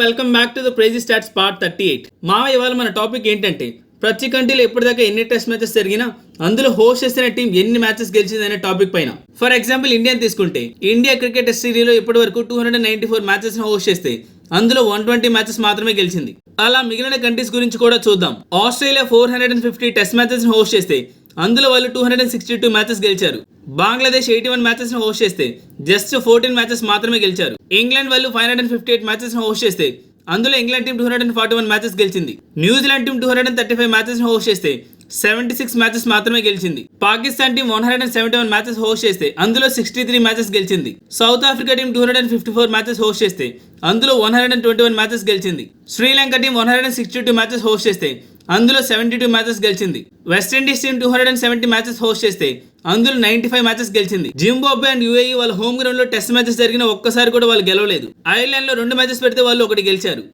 Welcome back to the crazy stats part 38. ఇవాళ మన topic ఏంటంటే ప్రతి కంట్రీలో ఎప్పటిదాకా ఎన్ని టెస్ట్ మ్యాచెస్ జరిగినా అందులో హోస్ట్ చేసిన టీం ఎన్ని మ్యాచెస్ గెలిచింది అనే టాపిక్ పైన. ఫర్ ఎగ్జాంపుల్ ఇండియా తీసుకుంటే ఇండియా క్రికెట్ హిస్టరీలో ఇప్పటి వరకు 294 మ్యాచెస్ హోస్ట్ చేస్తే అందులో 120 మ్యాచెస్ మాత్రమే గెలిచింది. అలా మిగిలిన కంట్రీస్ గురించి కూడా చూద్దాం. ఆస్ట్రేలియా 450 టెస్ట్ మ్యాచెస్ హోస్ట్ చేస్తే అందులో వాళ్ళు 262 మ్యాచెస్ గెలిచారు. బంగ్లాదేశ్ 81 మ్యాచెస్ హోస్ట్ చేస్తే జస్ట్ 14 మ్యాచెస్ మాత్రమే గెలిచారు. ఇంగ్లాండ్ వాళ్ళు 558 మ్యాచెస్ హోస్ట్ చేస్తే అందులో ఇంగ్లాండ్ టీం 241 మ్యాచెస్ గెలిచింది. న్యూజిలాండ్ టీం 235 మ్యాచెస్ హోస్ట్ చేస్తే 76 మ్యాచెస్ మాత్రమే గెలిచింది. పాకిస్తాన్ టీం 171 మ్యాచెస్ హోస్ట్ చేస్తే అందులో 63 మ్యాచెస్ గెలిచింది. South Africa team 254 matches host చేస్తే అందులో 121 మ్యాచెస్ గెలిచింది. శ్రీలంక టీం 162 మ్యాచెస్ హోస్ట్ చేస్తే అందులో 72 మ్యాచెస్ గెలిచింది. వెస్టిండీస్ టీం 270 మ్యాచెస్ హోస్ట్ చేస్తే అందులో 95 మ్యాచెస్ గెలిచింది. జింబాబ్వే అండ్ యూఏఈ వాళ్ళ హోమ్ గ్రౌండ్ లో టెస్ట్ మ్యాచెస్ జరిగిన ఒక్కసారి కూడా వాళ్ళు గెలవలేదు. ఐర్లాండ్ లో 2 మ్యాచెస్ పెడితే వాళ్ళు 1 గెలిచారు.